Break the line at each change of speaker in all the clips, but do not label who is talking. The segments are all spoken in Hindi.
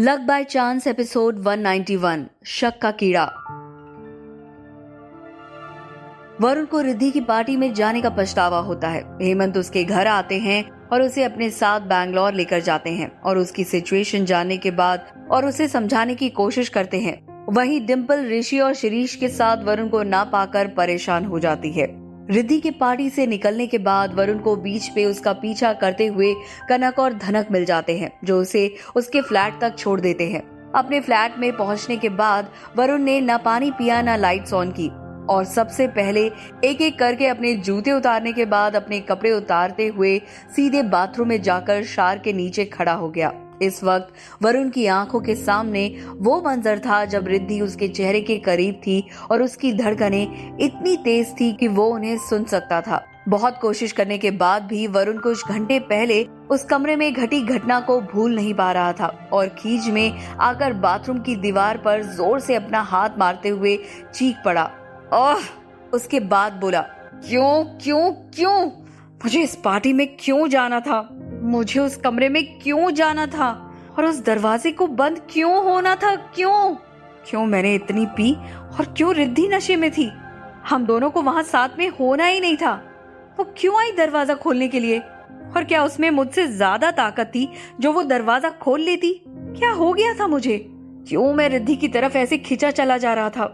लक बाय चांस एपिसोड 191 शक का कीड़ा। वरुण को रिद्धि की पार्टी में जाने का पछतावा होता है। हेमंत उसके घर आते हैं और उसे अपने साथ बैंगलोर लेकर जाते हैं और उसकी सिचुएशन जानने के बाद और उसे समझाने की कोशिश करते हैं। वहीं डिम्पल ऋषि और शिरीष के साथ वरुण को ना पाकर परेशान हो जाती है। रिद्धि की पार्टी से निकलने के बाद वरुण को बीच पे उसका पीछा करते हुए कनक और धनक मिल जाते हैं, जो उसे उसके फ्लैट तक छोड़ देते हैं। अपने फ्लैट में पहुंचने के बाद वरुण ने ना पानी पिया ना लाइट्स ऑन की और सबसे पहले एक एक करके अपने जूते उतारने के बाद अपने कपड़े उतारते हुए सीधे बाथरूम में जाकर शार के नीचे खड़ा हो गया। इस वक्त वरुण की आंखों के सामने वो मंजर था जब रिद्धि उसके चेहरे के करीब थी और उसकी धड़कनें इतनी तेज थी कि वो उन्हें सुन सकता था। बहुत कोशिश करने के बाद भी वरुण कुछ घंटे पहले उस कमरे में घटी घटना को भूल नहीं पा रहा था और खींच में आकर बाथरूम की दीवार पर जोर से अपना हाथ मारते हुए चीख पड़ा। ओह! उसके बाद बोला, क्यों क्यों क्यों मुझे इस पार्टी में क्यों जाना था? मुझे उस कमरे में क्यों जाना था और उस दरवाजे को बंद क्यों होना था? क्यों मैंने इतनी पी और क्यों रिद्धि नशे में थी? हम दोनों को वहां साथ में होना ही नहीं था। वो क्यों आई दरवाजा खोलने के लिए? और क्या उसमें मुझसे ज्यादा ताकत थी जो वो दरवाजा खोल लेती? क्या हो गया था मुझे? क्यों मैं रिद्धि की तरफ ऐसे खिंचा चला जा रहा था?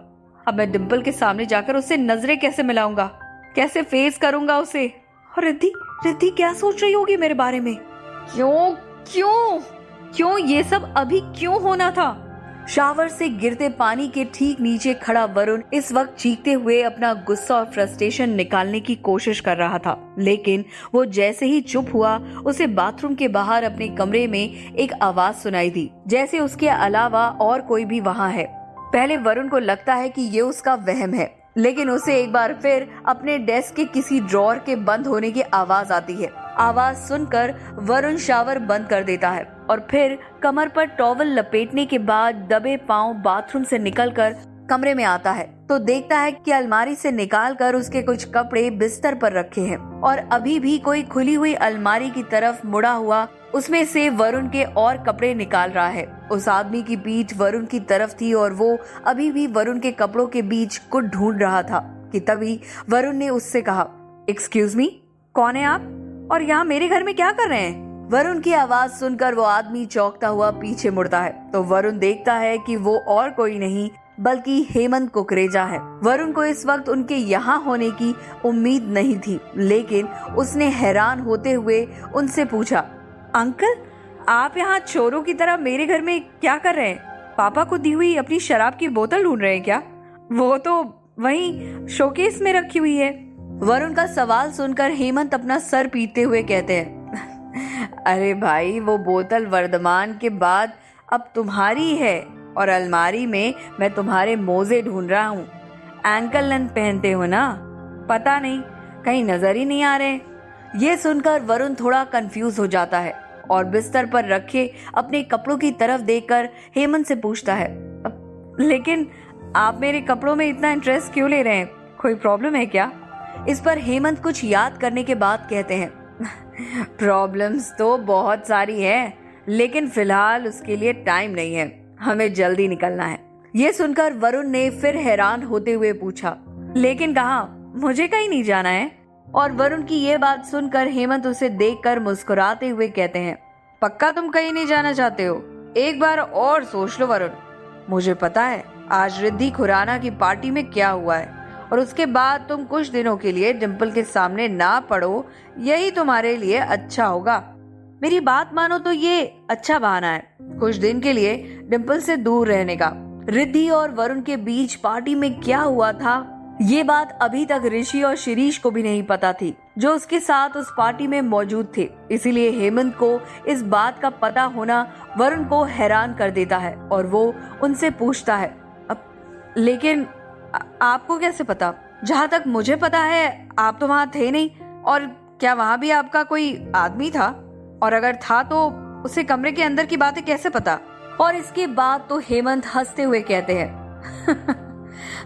अब मैं डिम्पल के सामने जाकर उससे नजरें कैसे मिलाऊंगा? कैसे फेस करूंगा उसे? और रिद्धि क्या सोच रही होगी मेरे बारे में? क्यों ये सब अभी क्यों होना था? शावर से गिरते पानी के ठीक नीचे खड़ा वरुण इस वक्त चीखते हुए अपना गुस्सा और फ्रस्ट्रेशन निकालने की कोशिश कर रहा था, लेकिन वो जैसे ही चुप हुआ उसे बाथरूम के बाहर अपने कमरे में एक आवाज सुनाई दी, जैसे उसके अलावा और कोई भी वहाँ है। पहले वरुण को लगता है कि ये उसका वहम है, लेकिन उसे एक बार फिर अपने डेस्क के किसी ड्रॉर के बंद होने की आवाज आती है। आवाज सुनकर वरुण शावर बंद कर देता है और फिर कमर पर टॉवल लपेटने के बाद दबे पांव बाथरूम से निकलकर कमरे में आता है तो देखता है कि अलमारी से निकालकर उसके कुछ कपड़े बिस्तर पर रखे हैं और अभी भी कोई खुली हुई अलमारी की तरफ मुड़ा हुआ उसमें से वरुण के और कपड़े निकाल रहा है। उस आदमी की पीठ वरुण की तरफ थी और वो अभी भी वरुण के कपड़ों के बीच कुछ ढूंढ रहा था कि तभी वरुण ने उससे कहा, एक्सक्यूज मी, कौन है आप और यहाँ मेरे घर में क्या कर रहे हैं? वरुण की आवाज सुनकर वो आदमी चौंकता हुआ पीछे मुड़ता है तो वरुण देखता है कि वो और कोई नहीं बल्कि हेमंत कुकरेजा है। वरुण को इस वक्त उनके यहाँ होने की उम्मीद नहीं थी, लेकिन उसने हैरान होते हुए उनसे पूछा, अंकल आप यहाँ चोरों की तरह मेरे घर में क्या कर रहे हैं? पापा को दी हुई अपनी शराब की बोतल ढूंढ रहे हैं क्या? वो तो वहीं शोकेस में रखी हुई है। वरुण का सवाल सुनकर हेमंत अपना सर पीटते हुए कहते हैं, अरे भाई, वो बोतल वर्धमान के बाद अब तुम्हारी है और अलमारी में मैं तुम्हारे मोजे ढूंढ रहा हूँ। एंकल लेंथ पहनते हो ना? पता नहीं, कहीं नजर ही नहीं आ रहे। ये सुनकर वरुण थोड़ा कंफ्यूज हो जाता है और बिस्तर पर रखे अपने कपड़ों की तरफ देखकर हेमंत से पूछता है, लेकिन आप मेरे कपड़ों में इतना इंटरेस्ट क्यों ले रहे हैं? कोई प्रॉब्लम है क्या? इस पर हेमंत कुछ याद करने के बाद कहते हैं, प्रॉब्लम्स तो बहुत सारी है, लेकिन फिलहाल उसके लिए टाइम नहीं है, हमें जल्दी निकलना है। ये सुनकर वरुण ने फिर हैरान होते हुए पूछा, लेकिन कहाँ? मुझे कहीं नहीं जाना है। और वरुण की ये बात सुनकर हेमंत उसे देखकर मुस्कुराते हुए कहते हैं, पक्का तुम कहीं नहीं जाना चाहते हो? एक बार और सोच लो वरुण। मुझे पता है आज रिद्धि खुराना की पार्टी में क्या हुआ है और उसके बाद तुम कुछ दिनों के लिए डिम्पल के सामने ना पड़ो, यही तुम्हारे लिए अच्छा होगा। मेरी बात मानो तो ये अच्छा बहाना है कुछ दिन के लिए डिम्पल से दूर रहने का। रिद्धि और वरुण के बीच पार्टी में क्या हुआ था, ये बात अभी तक ऋषि और शिरीष को भी नहीं पता थी, जो उसके साथ उस पार्टी में मौजूद थे। इसीलिए हेमंत को इस बात का पता होना वरुण को हैरान कर देता है और वो उनसे पूछता है, लेकिन आपको कैसे पता? जहाँ तक मुझे पता है आप तो वहाँ थे नहीं, और क्या वहाँ भी आपका कोई आदमी था? और अगर था तो उसे कमरे के अंदर की बातें कैसे पता? और इसके बाद तो हेमंत हंसते हुए कहते हैं,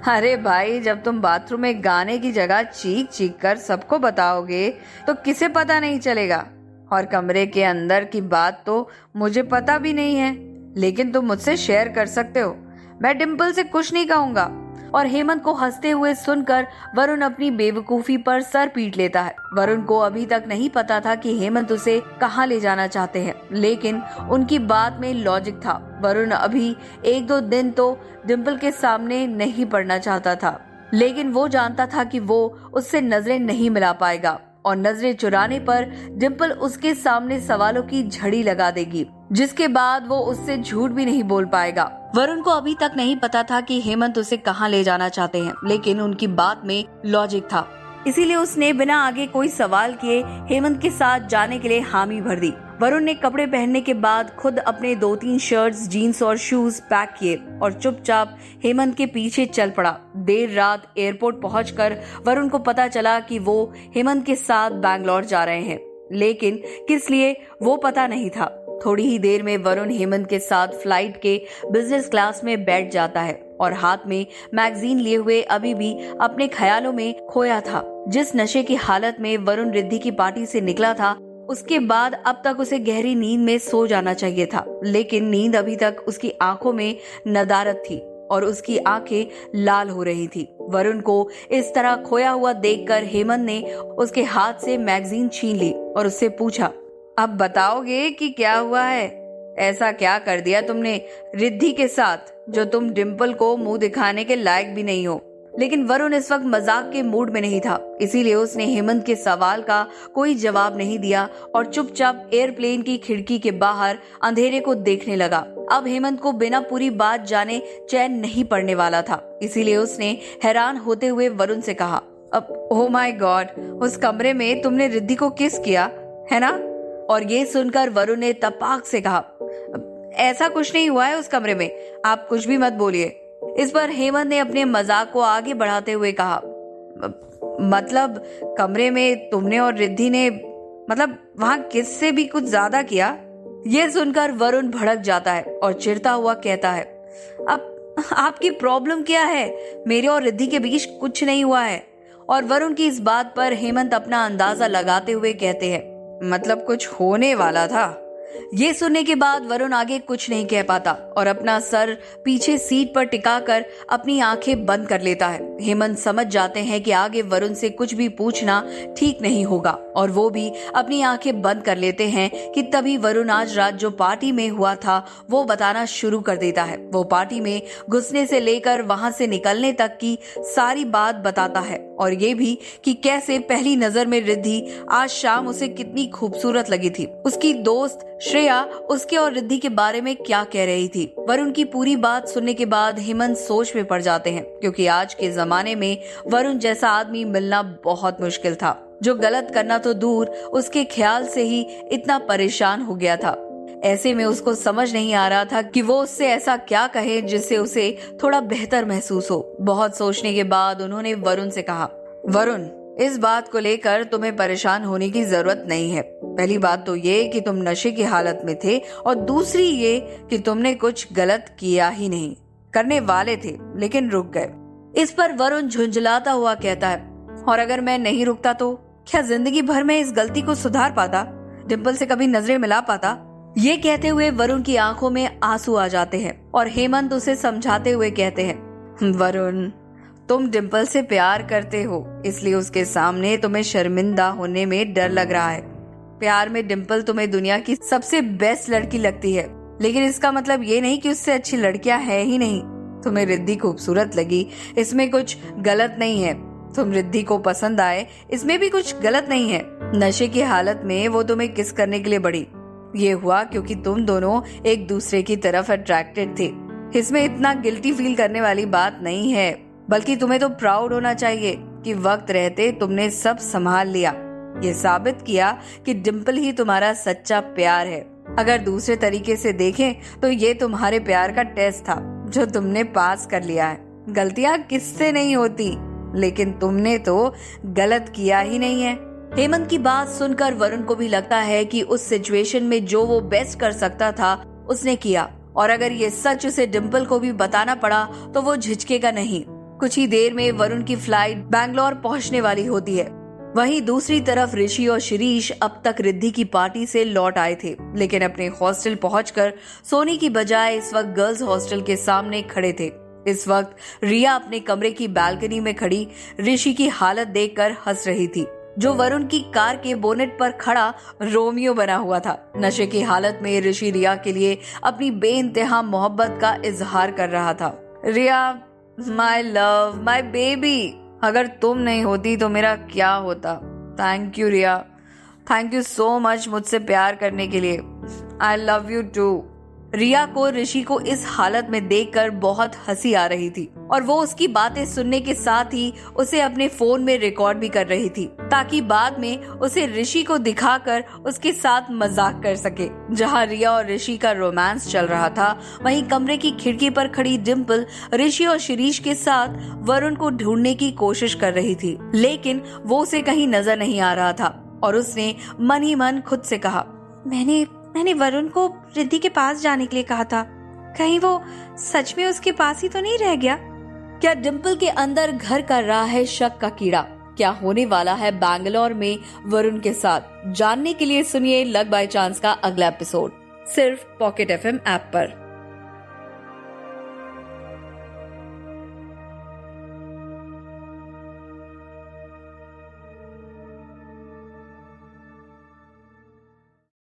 अरे भाई, जब तुम बाथरूम में गाने की जगह चीख चीख कर सबको बताओगे तो किसे पता नहीं चलेगा? और कमरे के अंदर की बात तो मुझे पता भी नहीं है। लेकिन तुम मुझसे शेयर कर सकते हो, मैं डिम्पल से कुछ नहीं कहूंगा। और हेमंत को हंसते हुए सुनकर वरुण अपनी बेवकूफी पर सर पीट लेता है। वरुण को अभी तक नहीं पता था कि हेमंत उसे कहाँ ले जाना चाहते हैं, लेकिन उनकी बात में लॉजिक था। वरुण अभी 1-2 दिन तो डिम्पल के सामने नहीं पड़ना चाहता था, लेकिन वो जानता था कि वो उससे नजरें नहीं मिला पाएगा और नजरें चुराने पर डिम्पल उसके सामने सवालों की झड़ी लगा देगी, जिसके बाद वो उससे झूठ भी नहीं बोल पाएगा। वरुण को अभी तक नहीं पता था कि हेमंत उसे कहाँ ले जाना चाहते हैं, लेकिन उनकी बात में लॉजिक था, इसीलिए उसने बिना आगे कोई सवाल किए हेमंत के साथ जाने के लिए हामी भर दी। वरुण ने कपड़े पहनने के बाद खुद अपने 2-3 शर्ट्स, जीन्स और शूज पैक किए और चुपचाप हेमंत के पीछे चल पड़ा। देर रात एयरपोर्ट पहुंचकर वरुण को पता चला कि वो हेमंत के साथ बैंगलोर जा रहे हैं, लेकिन किस लिए वो पता नहीं था। थोड़ी ही देर में वरुण हेमंत के साथ फ्लाइट के बिजनेस क्लास में बैठ जाता है और हाथ में मैगजीन लिए हुए अभी भी अपने ख्यालों में खोया था। जिस नशे की हालत में वरुण रिद्धि की पार्टी से निकला था, उसके बाद अब तक उसे गहरी नींद में सो जाना चाहिए था, लेकिन नींद अभी तक उसकी आंखों में नदारत थी और उसकी आंखें लाल हो रही थी। वरुण को इस तरह खोया हुआ देखकर हेमंत ने उसके हाथ से मैगजीन छीन ली और उससे पूछा, अब बताओगे कि क्या हुआ है? ऐसा क्या कर दिया तुमने रिद्धि के साथ जो तुम डिम्पल को मुंह दिखाने के लायक भी नहीं हो? लेकिन वरुण इस वक्त मजाक के मूड में नहीं था, इसीलिए उसने हेमंत के सवाल का कोई जवाब नहीं दिया और चुपचाप एयरप्लेन की खिड़की के बाहर अंधेरे को देखने लगा। अब हेमंत को बिना पूरी बात जाने चैन नहीं पड़ने वाला था, इसीलिए उसने हैरान होते हुए वरुण से कहा, अब ओह माय गॉड, उस कमरे में तुमने रिद्धि को किस किया है ना? और ये सुनकर वरुण ने तपाक से कहा, ऐसा कुछ नहीं हुआ है उस कमरे में, आप कुछ भी मत बोलिए। इस पर हेमंत ने अपने मजाक को आगे बढ़ाते हुए कहा, मतलब कमरे में तुमने और रिद्धि ने मतलब वहां किस से भी कुछ ज्यादा किया? ये सुनकर वरुण भड़क जाता है और चिढ़ता हुआ कहता है, अब आपकी प्रॉब्लम क्या है? मेरे और रिद्धि के बीच कुछ नहीं हुआ है। और वरुण की इस बात पर हेमंत अपना अंदाजा लगाते हुए कहते हैं, मतलब कुछ होने वाला था। ये सुनने के बाद वरुण आगे कुछ नहीं कह पाता और अपना सर पीछे सीट पर टिकाकर अपनी आंखें बंद कर लेता है। हेमंत समझ जाते हैं कि आगे वरुण से कुछ भी पूछना ठीक नहीं होगा और वो भी अपनी आंखें बंद कर लेते हैं कि तभी वरुण आज रात जो पार्टी में हुआ था वो बताना शुरू कर देता है। वो पार्टी में घुसने से लेकर वहां से निकलने तक की सारी बात बताता है और ये भी कि कैसे पहली नजर में रिद्धि आज शाम उसे कितनी खूबसूरत लगी थी। उसकी दोस्त श्रेया उसके और रिद्धि के बारे में क्या कह रही थी। वरुण की पूरी बात सुनने के बाद हेमंत सोच में पड़ जाते हैं, क्योंकि आज के जमाने में वरुण जैसा आदमी मिलना बहुत मुश्किल था, जो गलत करना तो दूर उसके ख्याल से ही इतना परेशान हो गया था। ऐसे में उसको समझ नहीं आ रहा था कि वो उससे ऐसा क्या कहे जिससे उसे थोड़ा बेहतर महसूस हो। बहुत सोचने के बाद उन्होंने वरुण से कहा, वरुण, इस बात को लेकर तुम्हें परेशान होने की जरूरत नहीं है। पहली बात तो ये कि तुम नशे की हालत में थे और दूसरी ये कि तुमने कुछ गलत किया ही नहीं। करने वाले थे लेकिन रुक गए। इस पर वरुण झुंझलाता हुआ कहता है, और अगर मैं नहीं रुकता तो क्या जिंदगी भर में इस गलती को सुधार पाता? डिम्पल से कभी नजरें मिला पाता? ये कहते हुए वरुण की आंखों में आंसू आ जाते हैं और हेमंत उसे समझाते हुए कहते हैं, वरुण, तुम डिम्पल से प्यार करते हो, इसलिए उसके सामने तुम्हें शर्मिंदा होने में डर लग रहा है। प्यार में डिम्पल तुम्हें दुनिया की सबसे बेस्ट लड़की लगती है, लेकिन इसका मतलब ये नहीं कि उससे अच्छी लड़कियां है ही नहीं। तुम्हें रिद्धि खूबसूरत लगी, इसमें कुछ गलत नहीं है। तुम रिद्धि को पसंद आए, इसमें भी कुछ गलत नहीं है। नशे की हालत में वो तुम्हें किस करने के लिए बढ़ी, ये हुआ क्योंकि तुम दोनों एक दूसरे की तरफ अट्रैक्टेड थे। इसमें इतना गिल्टी फील करने वाली बात नहीं है, बल्कि तुम्हें तो प्राउड होना चाहिए कि वक्त रहते तुमने सब संभाल लिया। ये साबित किया कि डिम्पल ही तुम्हारा सच्चा प्यार है। अगर दूसरे तरीके से देखें तो ये तुम्हारे प्यार का टेस्ट था जो तुमने पास कर लिया है। गलतियां किससे नहीं होती, लेकिन तुमने तो गलत किया ही नहीं है। हेमंत की बात सुनकर वरुण को भी लगता है कि उस सिचुएशन में जो वो बेस्ट कर सकता था उसने किया, और अगर ये सच उसे डिम्पल को भी बताना पड़ा तो वो झिझकेगा नहीं। कुछ ही देर में वरुण की फ्लाइट बैंगलोर पहुंचने वाली होती है। वहीं दूसरी तरफ ऋषि और शिरीष अब तक रिद्धि की पार्टी से लौट आए थे, लेकिन अपने हॉस्टल पहुंचकर सोने की बजाय इस वक्त गर्ल्स हॉस्टल के सामने खड़े थे। इस वक्त रिया अपने कमरे की बालकनी में खड़ी ऋषि की हालत देखकर हंस रही थी, जो वरुण की कार के बोनेट पर खड़ा रोमियो बना हुआ था। नशे की हालत में ऋषि रिया के लिए अपनी बेइंतहा मोहब्बत का इजहार कर रहा था। Riya, my love, my baby, अगर तुम नहीं होती तो मेरा क्या होता। Thank you Riya, thank you so much मुझसे प्यार करने के लिए। I love you too. Riya को ऋषि को इस हालत में देखकर बहुत हंसी आ रही थी और वो उसकी बातें सुनने के साथ ही उसे अपने फोन में रिकॉर्ड भी कर रही थी, ताकि बाद में उसे ऋषि को दिखाकर उसके साथ मजाक कर सके। जहां रिया और ऋषि का रोमांस चल रहा था, वहीं कमरे की खिड़की पर खड़ी डिम्पल ऋषि और शिरीष के साथ वरुण को ढूंढने की कोशिश कर रही थी, लेकिन वो उसे कहीं नजर नहीं आ रहा था और उसने मन ही मन खुद से कहा, मैंने वरुण को रिद्धि के पास जाने के लिए कहा था, कहीं वो सच में उसके पास ही तो नहीं रह गया। क्या डिम्पल के अंदर घर कर रहा है शक का कीड़ा? क्या होने वाला है बैंगलोर में वरुण के साथ? जानने के लिए सुनिए लक बाय चांस का अगला एपिसोड सिर्फ पॉकेट FM ऐप पर।